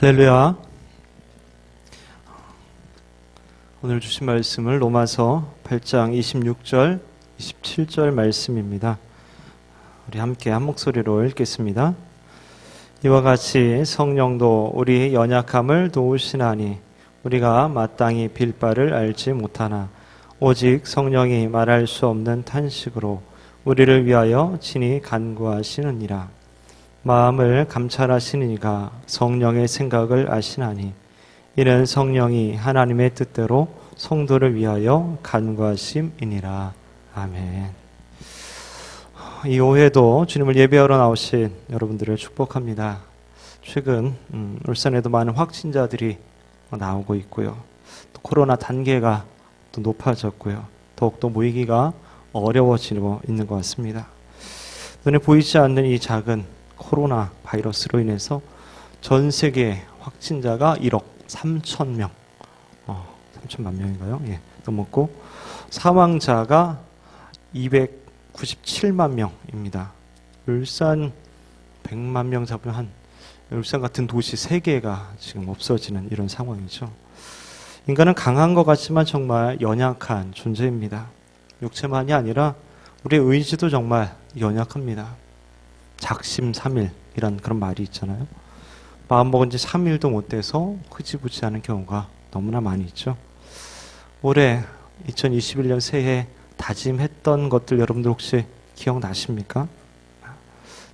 할렐루야. 오늘 주신 말씀을 로마서 8장 26절, 27절 말씀입니다. 우리 함께 한 목소리로 읽겠습니다. 이와 같이 성령도 우리 연약함을 도우시나니 우리가 마땅히 빌 바를 알지 못하나 오직 성령이 말할 수 없는 탄식으로 우리를 위하여 친히 간구하시느니라. 마음을 감찰하시는 이가 성령의 생각을 아시나니 이는 성령이 하나님의 뜻대로 성도를 위하여 간구하심이니라. 아멘. 이 오후에도 주님을 예배하러 나오신 여러분들을 축복합니다. 최근 울산에도 많은 확진자들이 나오고 있고요. 또 코로나 단계가 또 높아졌고요. 더욱더 모이기가 어려워지고 있는 것 같습니다. 눈에 보이지 않는 이 작은 코로나 바이러스로 인해서 전 세계 확진자가 1억 3천 3천만 명인가요? 예, 넘었고 사망자가 297만 명입니다. 울산 100만 명 잡으면 한 울산 같은 도시 3개가 지금 없어지는 이런 상황이죠. 인간은 강한 것 같지만 정말 연약한 존재입니다. 육체만이 아니라 우리의 의지도 정말 연약합니다. 작심삼일이란 그런 말이 있잖아요. 마음먹은 지 3일도 못 돼서 흐지부지하는 경우가 너무나 많이 있죠. 올해 2021년 새해 다짐했던 것들 여러분들 혹시 기억나십니까?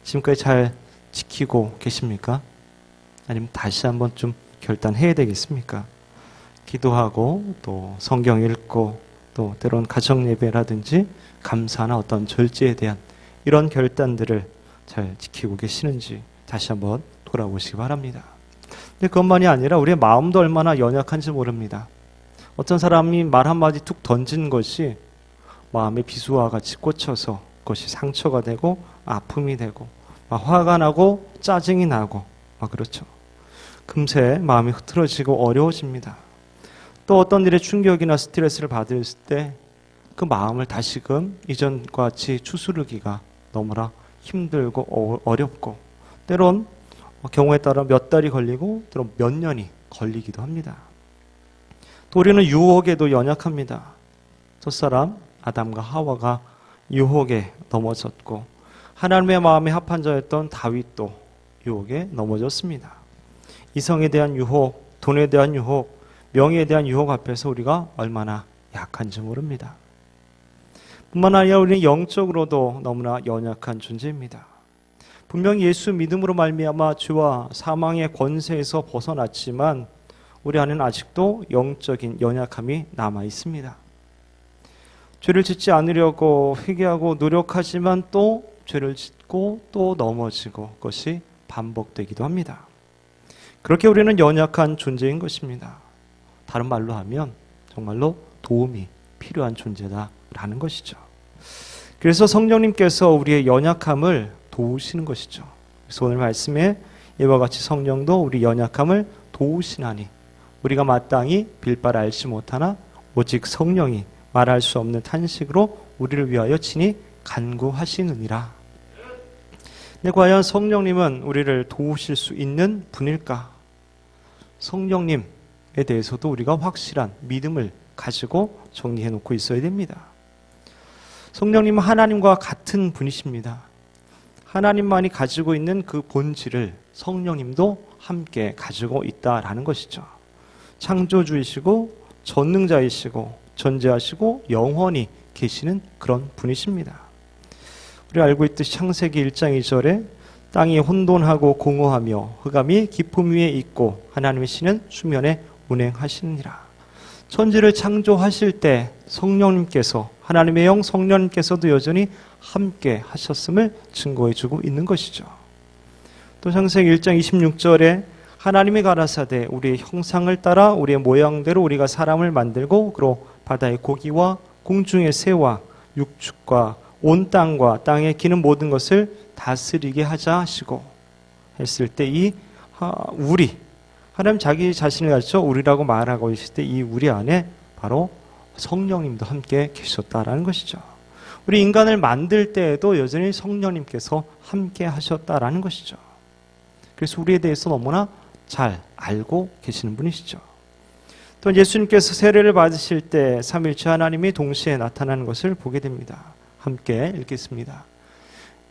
지금까지 잘 지키고 계십니까? 아니면 다시 한번 좀 결단해야 되겠습니까? 기도하고 또 성경 읽고 또 때론 가정 예배라든지 감사나 어떤 절제에 대한 이런 결단들을 잘 지키고 계시는지 다시 한번 돌아보시기 바랍니다. 근데 그것만이 아니라 우리의 마음도 얼마나 연약한지 모릅니다. 어떤 사람이 말 한마디 툭 던진 것이 마음의 비수와 같이 꽂혀서 그것이 상처가 되고 아픔이 되고 막 화가 나고 짜증이 나고 막 그렇죠. 금세 마음이 흐트러지고 어려워집니다. 또 어떤 일에 충격이나 스트레스를 받을 때 그 마음을 다시금 이전과 같이 추스르기가 너무나 힘들고 어렵고 때론 경우에 따라 몇 달이 걸리고 때론 몇 년이 걸리기도 합니다. 또 우리는 유혹에도 연약합니다. 첫사람 아담과 하와가 유혹에 넘어졌고 하나님의 마음에 합한 자였던 다윗도 유혹에 넘어졌습니다. 이성에 대한 유혹, 돈에 대한 유혹, 명예에 대한 유혹 앞에서 우리가 얼마나 약한지 모릅니다. 뿐만 아니라 우리는 영적으로도 너무나 연약한 존재입니다. 분명히 예수 믿음으로 말미암아 죄와 사망의 권세에서 벗어났지만 우리 안에는 아직도 영적인 연약함이 남아 있습니다. 죄를 짓지 않으려고 회개하고 노력하지만 또 죄를 짓고 또 넘어지고 그것이 반복되기도 합니다. 그렇게 우리는 연약한 존재인 것입니다. 다른 말로 하면 정말로 도움이 필요한 존재다라는 것이죠. 그래서 성령님께서 우리의 연약함을 도우시는 것이죠. 그래서 오늘 말씀에 이와 같이 성령도 우리 연약함을 도우시나니 우리가 마땅히 빌 바를 알지 못하나 오직 성령이 말할 수 없는 탄식으로 우리를 위하여 친히 간구하시느니라. 근데 과연 성령님은 우리를 도우실 수 있는 분일까? 성령님에 대해서도 우리가 확실한 믿음을 가지고 정리해 놓고 있어야 됩니다. 성령님은 하나님과 같은 분이십니다. 하나님만이 가지고 있는 그 본질을 성령님도 함께 가지고 있다라는 것이죠. 창조주이시고 전능자이시고 전제하시고 영원히 계시는 그런 분이십니다. 우리 알고 있듯이 창세기 1장 2절에 땅이 혼돈하고 공허하며 흑암이 깊음 위에 있고 하나님의 신은 수면에 운행하시느니라. 천지를 창조하실 때 성령님께서 하나님의 영 성령님께서도 여전히 함께 하셨음을 증거해주고 있는 것이죠. 또 창세기 1장 26절에 하나님이 가라사대 우리의 형상을 따라 우리의 모양대로 우리가 사람을 만들고 그로 바다의 고기와 공중의 새와 육축과 온 땅과 땅에 기는 모든 것을 다스리게 하자 하시고 했을 때 이 우리 하나님 자기 자신을 가지고 우리라고 말하고 있을 때 이 우리 안에 바로 성령님도 함께 계셨다라는 것이죠. 우리 인간을 만들 때에도 여전히 성령님께서 함께 하셨다라는 것이죠. 그래서 우리에 대해서 너무나 잘 알고 계시는 분이시죠. 또 예수님께서 세례를 받으실 때 삼위일체 하나님이 동시에 나타나는 것을 보게 됩니다. 함께 읽겠습니다.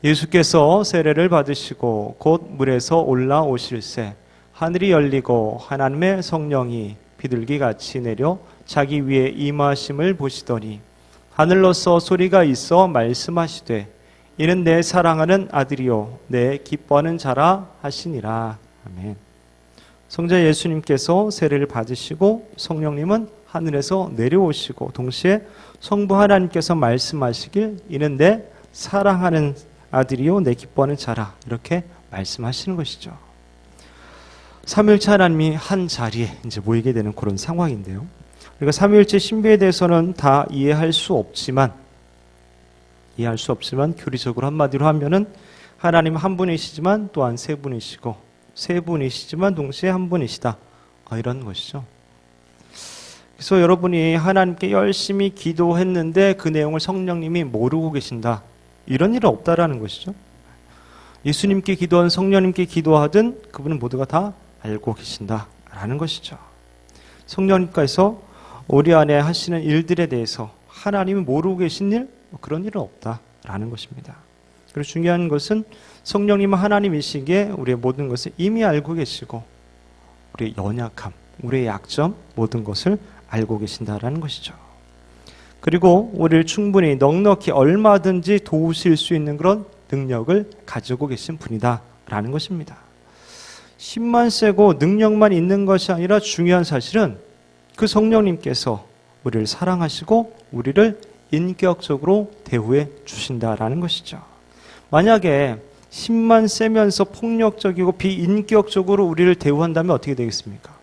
예수께서 세례를 받으시고 곧 물에서 올라오실새 하늘이 열리고 하나님의 성령이 비둘기같이 내려 자기 위에 임하심을 보시더니 하늘로서 소리가 있어 말씀하시되 이는 내 사랑하는 아들이요 내 기뻐하는 자라 하시니라. 아멘. 성자 예수님께서 세례를 받으시고 성령님은 하늘에서 내려오시고 동시에 성부 하나님께서 말씀하시길 이는 내 사랑하는 아들이요 내 기뻐하는 자라 이렇게 말씀하시는 것이죠. 삼위일체 하나님이 한 자리에 이제 모이게 되는 그런 상황인데요. 우리가 삼위일체 신비에 대해서는 다 이해할 수 없지만 교리적으로 한마디로 하면은 하나님 한 분이시지만 또한 세 분이시고 세 분이시지만 동시에 한 분이시다. 이런 것이죠. 그래서 여러분이 하나님께 열심히 기도했는데 그 내용을 성령님이 모르고 계신다. 이런 일은 없다라는 것이죠. 예수님께 기도한 성령님께 기도하든 그분은 모두가 다 알고 계신다라는 것이죠. 성령님께서 우리 안에 하시는 일들에 대해서 하나님이 모르고 계신 일 그런 일은 없다라는 것입니다. 그리고 중요한 것은 성령님은 하나님이시기에 우리의 모든 것을 이미 알고 계시고 우리의 연약함, 우리의 약점 모든 것을 알고 계신다라는 것이죠. 그리고 우리를 충분히 넉넉히 얼마든지 도우실 수 있는 그런 능력을 가지고 계신 분이다라는 것입니다. 힘만 세고 능력만 있는 것이 아니라 중요한 사실은 그 성령님께서 우리를 사랑하시고 우리를 인격적으로 대우해 주신다라는 것이죠. 만약에 힘만 세면서 폭력적이고 비인격적으로 우리를 대우한다면 어떻게 되겠습니까?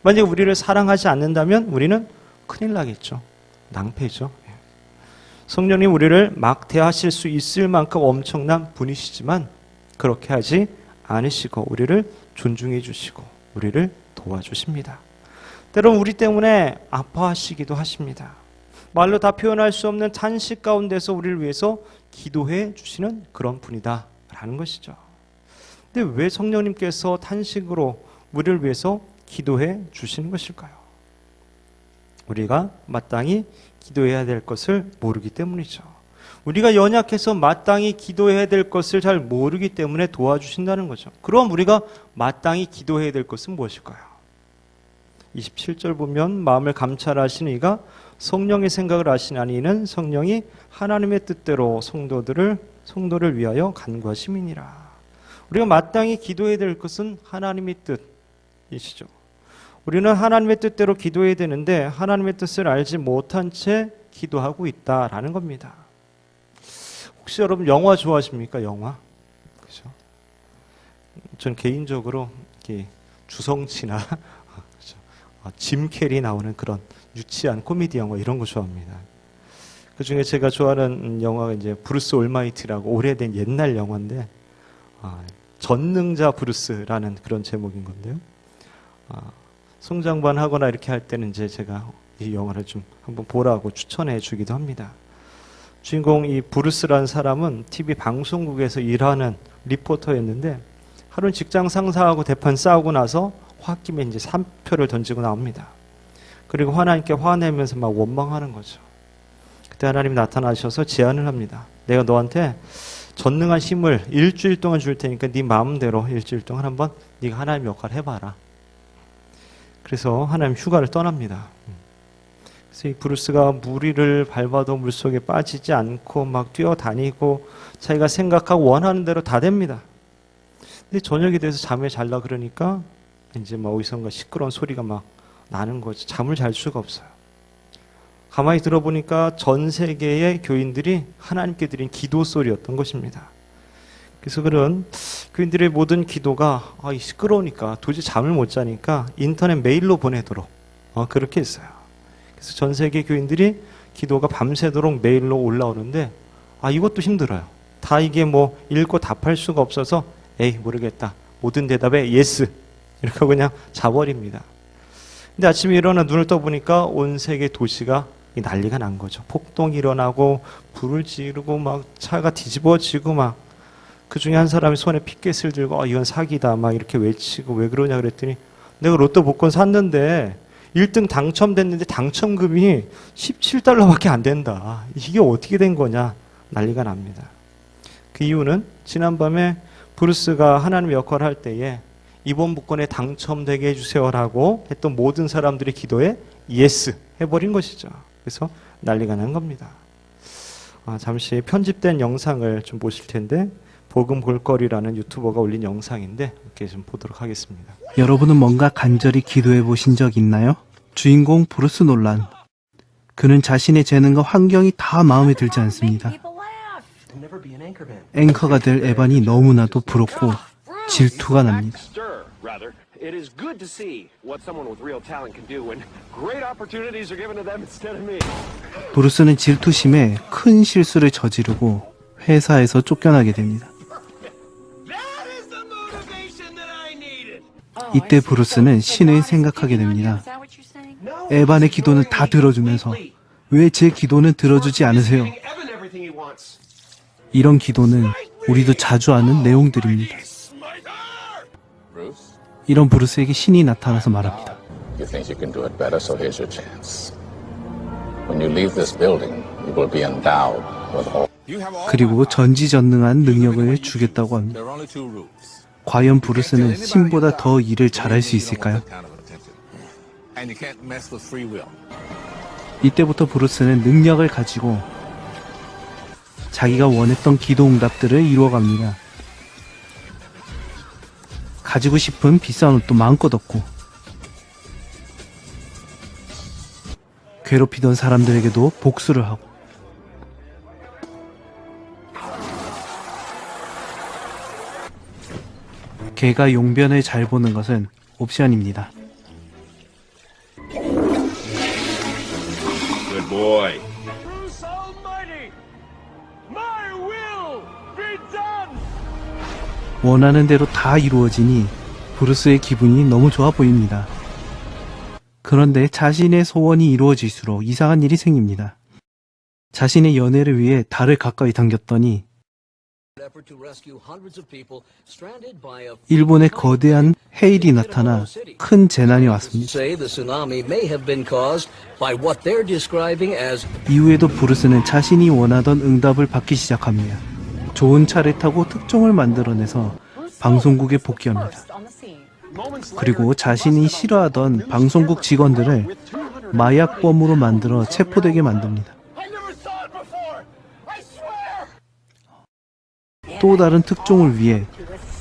만약에 우리를 사랑하지 않는다면 우리는 큰일 나겠죠. 낭패죠. 성령님 우리를 막 대하실 수 있을 만큼 엄청난 분이시지만 그렇게 하지 않으시고 우리를 존중해 주시고 우리를 도와주십니다. 때론 우리 때문에 아파하시기도 하십니다. 말로 다 표현할 수 없는 탄식 가운데서 우리를 위해서 기도해 주시는 그런 분이다라는 것이죠. 근데 왜 성령님께서 탄식으로 우리를 위해서 기도해 주시는 것일까요? 우리가 마땅히 기도해야 될 것을 모르기 때문이죠. 우리가 연약해서 마땅히 기도해야 될 것을 잘 모르기 때문에 도와주신다는 거죠. 그럼 우리가 마땅히 기도해야 될 것은 무엇일까요? 27절 보면 마음을 감찰하시는 이가 성령의 생각을 아시나니 이는 성령이 하나님의 뜻대로 성도를 위하여 간구하심이니라. 우리가 마땅히 기도해야 될 것은 하나님의 뜻이시죠. 우리는 하나님의 뜻대로 기도해야 되는데 하나님의 뜻을 알지 못한 채 기도하고 있다라는 겁니다. 혹시 여러분 영화 좋아하십니까? 영화? 그죠? 전 개인적으로 주성치나 그죠? 짐 캐리 나오는 그런 유치한 코미디 영화 이런 거 좋아합니다. 그 중에 제가 좋아하는 영화가 이제 브루스 올마이티라고 오래된 옛날 영화인데 전능자 브루스라는 그런 제목인 건데요. 성장반 하거나 이렇게 할 때는 이제 제가 이 영화를 좀 한번 보라고 추천해 주기도 합니다. 주인공 이 브루스라는 사람은 TV 방송국에서 일하는 리포터였는데 하루는 직장 상사하고 대판 싸우고 나서 홧김에 이제 사표를 던지고 나옵니다. 그리고 하나님께 화내면서 막 원망하는 거죠. 그때 하나님이 나타나셔서 제안을 합니다. 내가 너한테 전능한 힘을 일주일 동안 줄 테니까 네 마음대로 일주일 동안 한번 네가 하나님 역할을 해봐라. 그래서 하나님 휴가를 떠납니다. 그래서 이 브루스가 무리를 밟아도 물속에 빠지지 않고 막 뛰어다니고 자기가 생각하고 원하는 대로 다 됩니다. 근데 저녁이 돼서 잠에 잘라 그러니까 이제 막 어디선가 시끄러운 소리가 막 나는 거죠. 잠을 잘 수가 없어요. 가만히 들어보니까 전 세계의 교인들이 하나님께 드린 기도 소리였던 것입니다. 그래서 그런 교인들의 모든 기도가 시끄러우니까 도저히 잠을 못 자니까 인터넷 메일로 보내도록 그렇게 했어요. 그래서 전 세계 교인들이 기도가 밤새도록 메일로 올라오는데 이것도 힘들어요. 다 이게 뭐 읽고 답할 수가 없어서 에이 모르겠다. 모든 대답에 예스 이렇게 하고 그냥 자버립니다. 근데 아침에 일어나 눈을 떠보니까 온 세계 도시가 난리가 난 거죠. 폭동이 일어나고 불을 지르고 막 차가 뒤집어지고 막 그 중에 한 사람이 손에 피켓을 들고 이건 사기다 막 이렇게 외치고 왜 그러냐 그랬더니 내가 로또 복권 샀는데 1등 당첨됐는데 당첨금이 17달러밖에 안 된다. 이게 어떻게 된 거냐 난리가 납니다. 그 이유는 지난밤에 브루스가 하나님의 역할을 할 때에 이번 복권에 당첨되게 해주세요라고 했던 모든 사람들의 기도에 예스 해버린 것이죠. 그래서 난리가 난 겁니다. 잠시 편집된 영상을 좀 보실 텐데 복음 볼거리라는 유튜버가 올린 영상인데 이렇게 좀 보도록 하겠습니다. 여러분은 뭔가 간절히 기도해 보신 적 있나요? 주인공 브루스 놀란. 그는 자신의 재능과 환경이 다 마음에 들지 않습니다. 앵커가 될 에반이 너무나도 부럽고 질투가 납니다. It is good to see what someone with real talent can do when great opportunities are given to them instead of me. 브루스는 질투심에 큰 실수를 저지르고 회사에서 쫓겨나게 됩니다. 이때 브루스는 신을 생각하게 됩니다. 에반의 기도는 다 들어주면서 왜 제 기도는 들어주지 않으세요? 이런 기도는 우리도 자주 하는 내용들입니다. 이런 브루스에게 신이 나타나서 말합니다. You think you can do it better, so here's your chance. When you leave this building, you will be endowed with all. 그리고 전지전능한 능력을 주겠다고 합니다. 과연 브루스는 신보다 더 일을 잘할 수 있을까요? 이때부터 브루스는 능력을 가지고 자기가 원했던 기도 응답들을 이루어갑니다. 가지고 싶은 비싼 옷도 마음껏 얻고 괴롭히던 사람들에게도 복수를 하고 개가 용변을 잘 보는 것은 옵션입니다. Good boy. Bruce Almighty, my will be done. 원하는 대로 다 이루어지니 브루스의 기분이 너무 좋아 보입니다. 그런데 자신의 소원이 이루어질수록 이상한 일이 생깁니다. 자신의 연애를 위해 달을 가까이 당겼더니 일본의 거대한 해일이 나타나 큰 재난이 왔습니다. 이후에도 브루스는 자신이 원하던 응답을 받기 시작합니다. 좋은 차를 타고 특종을 만들어내서 방송국에 복귀합니다. 그리고 자신이 싫어하던 방송국 직원들을 마약범으로 만들어 체포되게 만듭니다. 또 다른 특종을 위해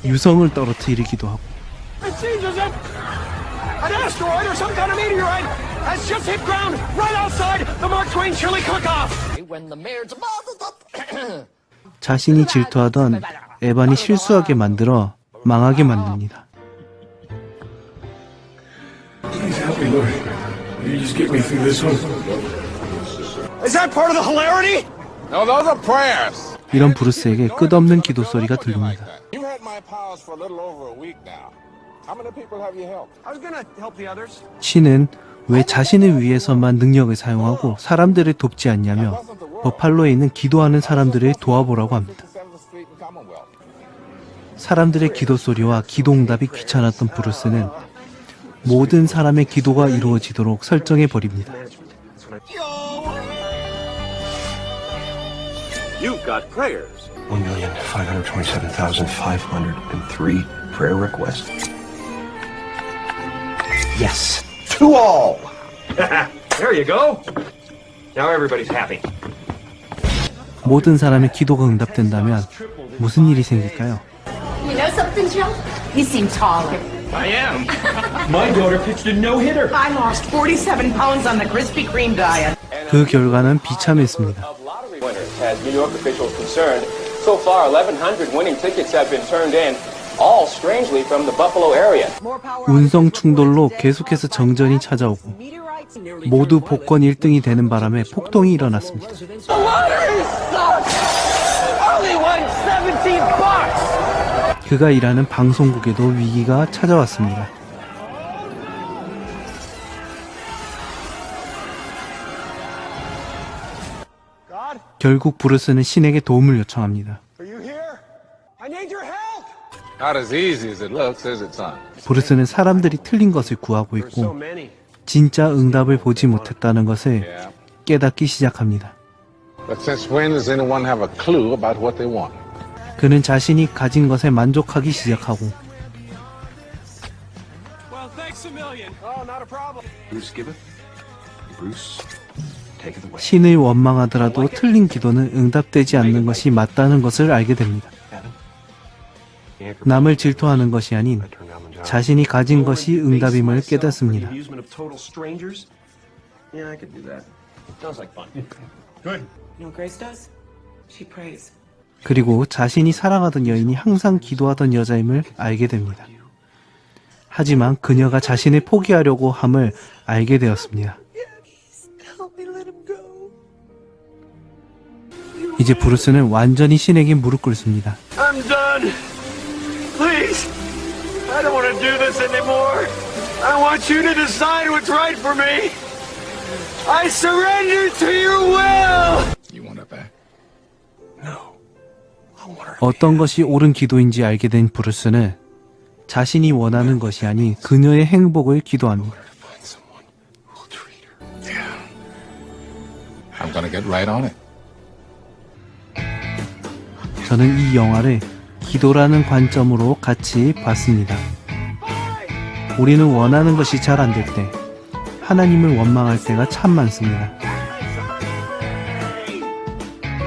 유성을 떨어뜨리기도 하고 자신이 질투하던 에반이 실수하게 만들어 망하게 만듭니다. Is that part of the hilarity? No, those are prayers. 이런 브루스에게 끝없는 기도 소리가 들립니다. You've had my powers for a little over a week now. How many people have you helped? I was gonna help the others. 신은 왜 자신을 위해서만 능력을 사용하고 사람들을 돕지 않냐며 버팔로에 있는 기도하는 사람들을 도와보라고 합니다. 사람들의 기도 소리와 기도 응답이 귀찮았던 브루스는 모든 사람의 기도가 이루어지도록 설정해 버립니다. You've got prayers. 1,527,503 prayer requests. Yes. To all. There you go. Now everybody's happy. 모든 사람의 기도가 응답된다면 무슨 일이 생길까요? You know something, Joe? You seem taller. I am. My daughter pitched a no-hitter. I lost 47 pounds on the Krispy Kreme diet. 그 결과는 비참했습니다. As New York officials concerned, so far 1,100 winning tickets have been turned in, all strangely from the Buffalo area. 운성 충돌로 계속해서 정전이 찾아오고 모두 복권 1등이 되는 바람에 폭동이 일어났습니다. Only won $17. 그가 일하는 방송국에도 위기가 찾아왔습니다. 결국 브루스는 신에게 도움을 요청합니다. Are you here? I I need your help! Not as easy as it looks, is it, son? 브루스는 사람들이 틀린 것을 구하고 There's so 있고 many. 진짜 응답을 보지 못했다는 것을 Yeah. 깨닫기 시작합니다. But since when does anyone have a clue about what they want? 그는 자신이 가진 것에 만족하기 시작하고 Well, thanks a million. Oh, not a problem. Bruce giveth, Bruce taketh away. 신을 원망하더라도 틀린 기도는 응답되지 않는 것이 맞다는 것을 알게 됩니다. 남을 질투하는 것이 아닌 자신이 가진 것이 응답임을 깨닫습니다. Amusement of total strangers? Yeah, I could do that. Sounds like fun. Good. You know what Grace does? She prays. 그리고 자신이 사랑하던 여인이 항상 기도하던 여자임을 알게 됩니다. 하지만 그녀가 자신을 포기하려고 함을 알게 되었습니다. 이제 브루스는 완전히 신에게 무릎 꿇습니다. I'm done. Please. I don't want to do this anymore. I want you to decide what's right for me. I surrender to your will. You want it back? No. I want her. 어떤 것이 옳은 기도인지 알게 된 브루스는 자신이 원하는 것이 아닌 그녀의 행복을 기도합니다. Find someone who'll treat her. Yeah. I'm gonna get right on it. 저는 이 영화를 기도라는 관점으로 같이 봤습니다. 우리는 원하는 것이 잘 안 될 때, 하나님을 원망할 때가 참 많습니다.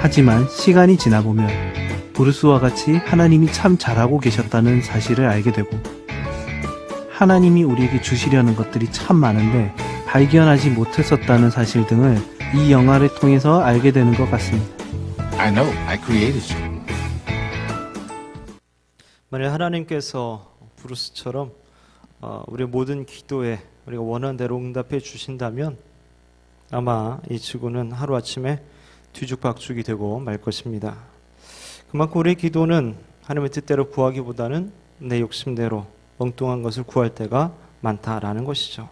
하지만 시간이 지나보면 브루스와 같이 하나님이 참 잘하고 계셨다는 사실을 알게 되고, 하나님이 우리에게 주시려는 것들이 참 많은데 발견하지 못했었다는 사실 등을 이 영화를 통해서 알게 되는 것 같습니다. I know. I created you. 만약 하나님께서 브루스처럼 우리의 모든 기도에 우리가 원하는 대로 응답해 주신다면 아마 이 지구는 하루아침에 뒤죽박죽이 되고 말 것입니다. 그만큼 우리의 기도는 하나님의 뜻대로 구하기보다는 내 욕심대로 엉뚱한 것을 구할 때가 많다라는 것이죠.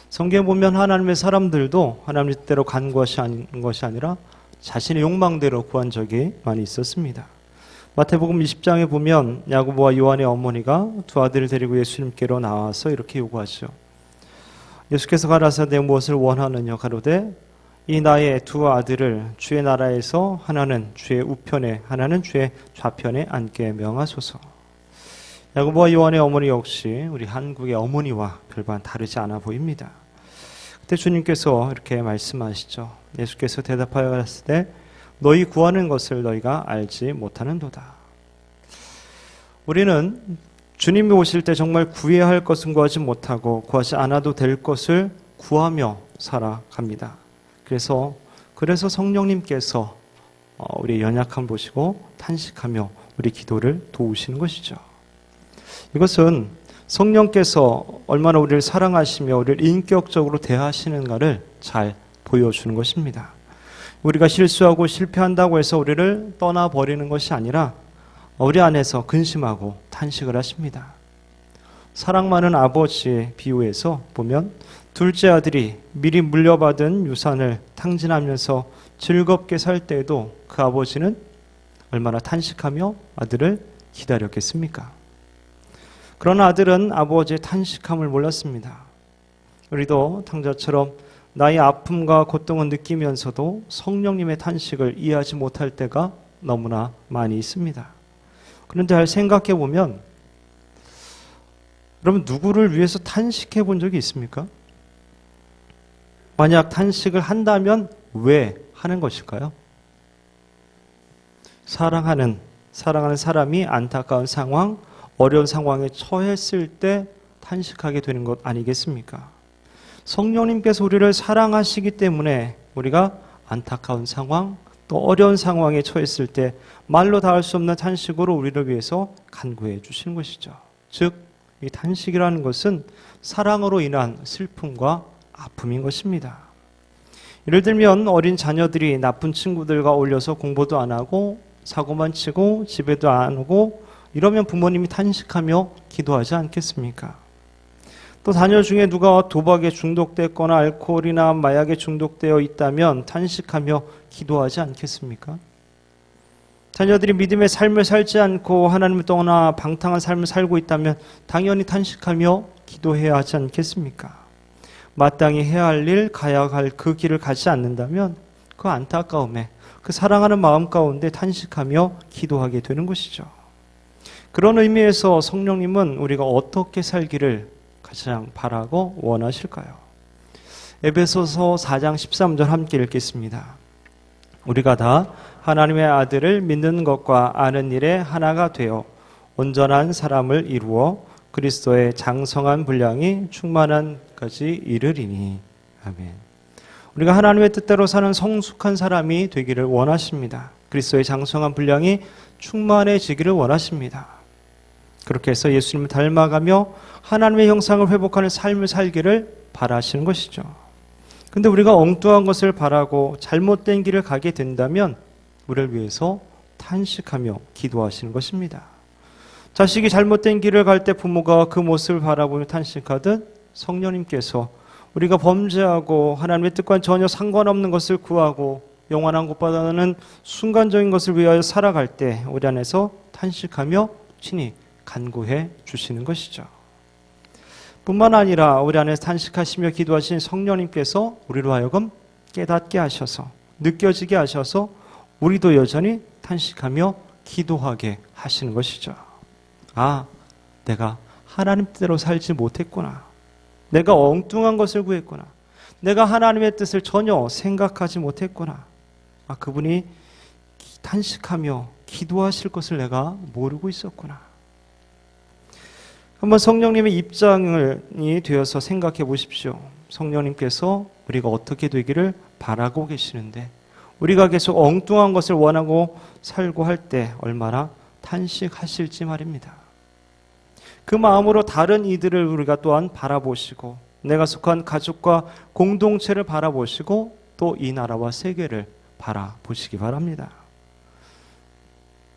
성경에 보면 하나님의 사람들도 하나님의 뜻대로 간 것이 아니라 자신의 욕망대로 구한 적이 많이 있었습니다. 마태복음 20장에 보면 야고보와 요한의 어머니가 두 아들을 데리고 예수님께로 나와서 이렇게 요구하죠. 예수께서 가라사대 무엇을 원하느냐 가로되 이 나의 두 아들을 주의 나라에서 하나는 주의 우편에 하나는 주의 좌편에 앉게 명하소서. 야고보와 요한의 어머니 역시 우리 한국의 어머니와 별반 다르지 않아 보입니다. 그때 주님께서 이렇게 말씀하시죠. 예수께서 대답하여 가라사대 너희 구하는 것을 너희가 알지 못하는도다. 우리는 주님이 오실 때 정말 구해야 할 것은 구하지 못하고 구하지 않아도 될 것을 구하며 살아갑니다. 그래서 성령님께서 우리의 연약함 보시고 탄식하며 우리 기도를 도우시는 것이죠. 이것은 성령께서 얼마나 우리를 사랑하시며 우리를 인격적으로 대하시는가를 잘 보여주는 것입니다. 우리가 실수하고 실패한다고 해서 우리를 떠나버리는 것이 아니라 우리 안에서 근심하고 탄식을 하십니다. 사랑 많은 아버지의 비유에서 보면 둘째 아들이 미리 물려받은 유산을 탕진하면서 즐겁게 살 때에도 그 아버지는 얼마나 탄식하며 아들을 기다렸겠습니까? 그러나 아들은 아버지의 탄식함을 몰랐습니다. 우리도 탕자처럼 나의 아픔과 고통을 느끼면서도 성령님의 탄식을 이해하지 못할 때가 너무나 많이 있습니다. 그런데 잘 생각해 보면 여러분 누구를 위해서 탄식해 본 적이 있습니까? 만약 탄식을 한다면 왜 하는 것일까요? 사랑하는 사람이 안타까운 상황, 어려운 상황에 처했을 때 탄식하게 되는 것 아니겠습니까? 성령님께서 우리를 사랑하시기 때문에 우리가 안타까운 상황, 또 어려운 상황에 처했을 때 말로 닿을 수 없는 탄식으로 우리를 위해서 간구해 주시는 것이죠. 즉, 이 탄식이라는 것은 사랑으로 인한 슬픔과 아픔인 것입니다. 예를 들면 어린 자녀들이 나쁜 친구들과 어울려서 공부도 안 하고 사고만 치고 집에도 안 오고 이러면 부모님이 탄식하며 기도하지 않겠습니까? 또 자녀 중에 누가 도박에 중독됐거나 알코올이나 마약에 중독되어 있다면 탄식하며 기도하지 않겠습니까? 자녀들이 믿음의 삶을 살지 않고 하나님을 떠나 방탕한 삶을 살고 있다면 당연히 탄식하며 기도해야 하지 않겠습니까? 마땅히 해야 할 일, 가야 할 그 길을 가지 않는다면 그 안타까움에 그 사랑하는 마음 가운데 탄식하며 기도하게 되는 것이죠. 그런 의미에서 성령님은 우리가 어떻게 살기를 가장 바라고 원하실까요? 에베소서 4장 13절 함께 읽겠습니다. 우리가 다 하나님의 아들을 믿는 것과 아는 일에 하나가 되어 온전한 사람을 이루어 그리스도의 장성한 분량이 충만한 까지 이르리니. 아멘. 우리가 하나님의 뜻대로 사는 성숙한 사람이 되기를 원하십니다. 그리스도의 장성한 분량이 충만해지기를 원하십니다. 그렇게 해서 예수님을 닮아가며 하나님의 형상을 회복하는 삶을 살기를 바라시는 것이죠. 근데 우리가 엉뚱한 것을 바라고 잘못된 길을 가게 된다면 우리를 위해서 탄식하며 기도하시는 것입니다. 자식이 잘못된 길을 갈 때 부모가 그 모습을 바라보며 탄식하듯 성령님께서 우리가 범죄하고 하나님의 뜻과 전혀 상관없는 것을 구하고 영원한 것보다는 순간적인 것을 위하여 살아갈 때 우리 안에서 탄식하며 친히 간구해 주시는 것이죠. 뿐만 아니라 우리 안에서 탄식하시며 기도하신 성령님께서 우리로 하여금 깨닫게 하셔서 느껴지게 하셔서 우리도 여전히 탄식하며 기도하게 하시는 것이죠. 아, 내가 하나님 뜻대로 살지 못했구나. 내가 엉뚱한 것을 구했구나. 내가 하나님의 뜻을 전혀 생각하지 못했구나. 아, 그분이 탄식하며 기도하실 것을 내가 모르고 있었구나. 한번 성령님의 입장이 되어서 생각해 보십시오. 성령님께서 우리가 어떻게 되기를 바라고 계시는데 우리가 계속 엉뚱한 것을 원하고 살고 할 때 얼마나 탄식하실지 말입니다. 그 마음으로 다른 이들을 우리가 또한 바라보시고 내가 속한 가족과 공동체를 바라보시고 또 이 나라와 세계를 바라보시기 바랍니다.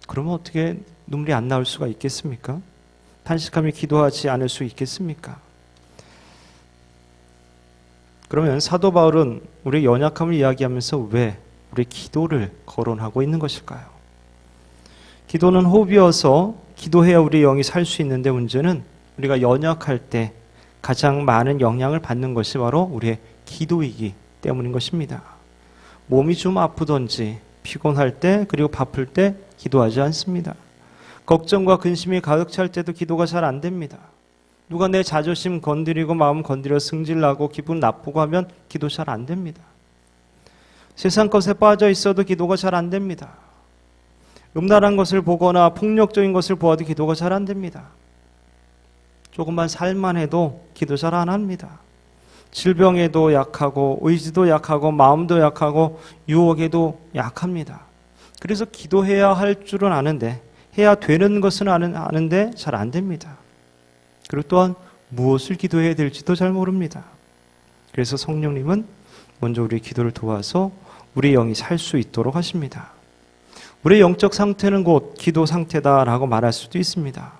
그러면 어떻게 눈물이 안 나올 수가 있겠습니까? 탄식하며 기도하지 않을 수 있겠습니까? 그러면 사도 바울은 우리의 연약함을 이야기하면서 왜 우리의 기도를 거론하고 있는 것일까요? 기도는 호흡이어서 기도해야 우리 영이 살 수 있는데 문제는 우리가 연약할 때 가장 많은 영향을 받는 것이 바로 우리의 기도이기 때문인 것입니다. 몸이 좀 아프던지 피곤할 때 그리고 바쁠 때 기도하지 않습니다. 걱정과 근심이 가득 찰 때도 기도가 잘 안 됩니다. 누가 내 자존심 건드리고 마음 건드려 승질나고 기분 나쁘고 하면 기도 잘 안 됩니다. 세상 것에 빠져 있어도 기도가 잘 안 됩니다. 음란한 것을 보거나 폭력적인 것을 보아도 기도가 잘 안 됩니다. 조금만 살만 해도 기도 잘 안 합니다. 질병에도 약하고 의지도 약하고 마음도 약하고 유혹에도 약합니다. 그래서 기도해야 할 줄은 아는데 해야 되는 것은 아는데 잘 안 됩니다. 그리고 또한 무엇을 기도해야 될지도 잘 모릅니다. 그래서 성령님은 먼저 우리의 기도를 도와서 우리 영이 살 수 있도록 하십니다. 우리의 영적 상태는 곧 기도 상태다라고 말할 수도 있습니다.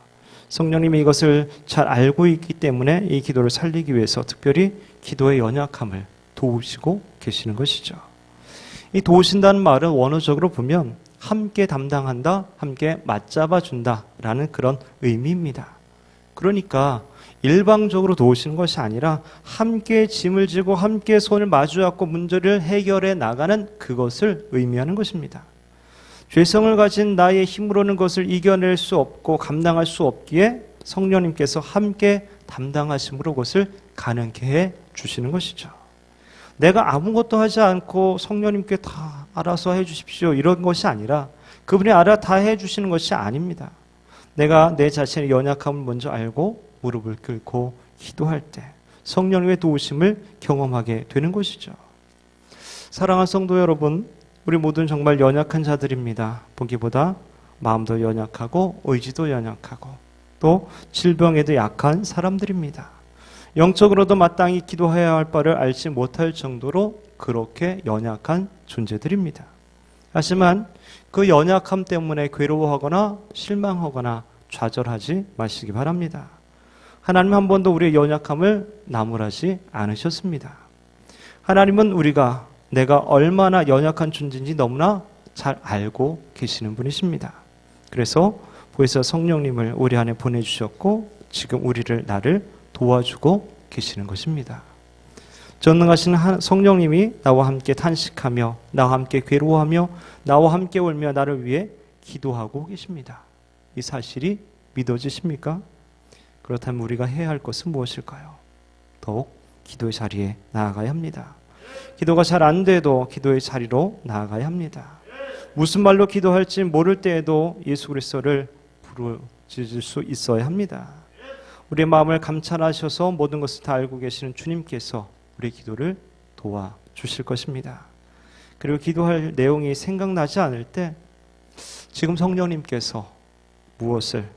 성령님이 이것을 잘 알고 있기 때문에 이 기도를 살리기 위해서 특별히 기도의 연약함을 도우시고 계시는 것이죠. 이 도우신다는 말은 원어적으로 보면 함께 담당한다, 함께 맞잡아준다 라는 그런 의미입니다. 그러니까 일방적으로 도우시는 것이 아니라 함께 짐을 지고 함께 손을 마주잡고 문제를 해결해 나가는 그것을 의미하는 것입니다. 죄성을 가진 나의 힘으로는 것을 이겨낼 수 없고 감당할 수 없기에 성령님께서 함께 담당하심으로 그것을 가능케 해 주시는 것이죠. 내가 아무것도 하지 않고 성령님께 다 알아서 해 주십시오 이런 것이 아니라 그분이 알아 다 해 주시는 것이 아닙니다. 내가 내 자신의 연약함을 먼저 알고 무릎을 꿇고 기도할 때 성령님의 도우심을 경험하게 되는 것이죠. 사랑하는 성도 여러분, 우리 모두는 정말 연약한 자들입니다. 보기보다 마음도 연약하고 의지도 연약하고 또 질병에도 약한 사람들입니다. 영적으로도 마땅히 기도해야 할 바를 알지 못할 정도로 그렇게 연약한 존재들입니다. 하지만 그 연약함 때문에 괴로워하거나 실망하거나 좌절하지 마시기 바랍니다. 하나님 한 번도 우리의 연약함을 나무라지 않으셨습니다. 하나님은 내가 얼마나 연약한 존재인지 너무나 잘 알고 계시는 분이십니다. 그래서 보혜사 성령님을 우리 안에 보내주셨고 지금 나를 도와주고 계시는 것입니다. 전능하신 성령님이 나와 함께 탄식하며 나와 함께 괴로워하며 나와 함께 울며 나를 위해 기도하고 계십니다. 이 사실이 믿어지십니까? 그렇다면 우리가 해야 할 것은 무엇일까요? 더욱 기도의 자리에 나아가야 합니다. 기도가 잘 안 돼도 기도의 자리로 나아가야 합니다. 무슨 말로 기도할지 모를 때에도 예수 그리스도를 부르짖을 수 있어야 합니다. 우리의 마음을 감찰하셔서 모든 것을 다 알고 계시는 주님께서 우리의 기도를 도와주실 것입니다. 그리고 기도할 내용이 생각나지 않을 때 지금 성령님께서 무엇을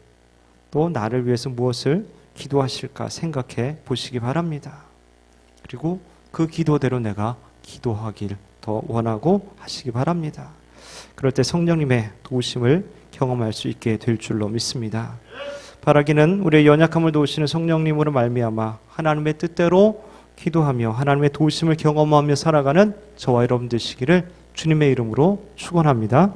또 나를 위해서 무엇을 기도하실까 생각해 보시기 바랍니다. 그리고 그 기도대로 내가 기도하길 더 원하고 하시기 바랍니다. 그럴 때 성령님의 도우심을 경험할 수 있게 될 줄로 믿습니다. 바라기는 우리의 연약함을 도우시는 성령님으로 말미암아 하나님의 뜻대로 기도하며 하나님의 도우심을 경험하며 살아가는 저와 여러분 되시기를 주님의 이름으로 축원합니다.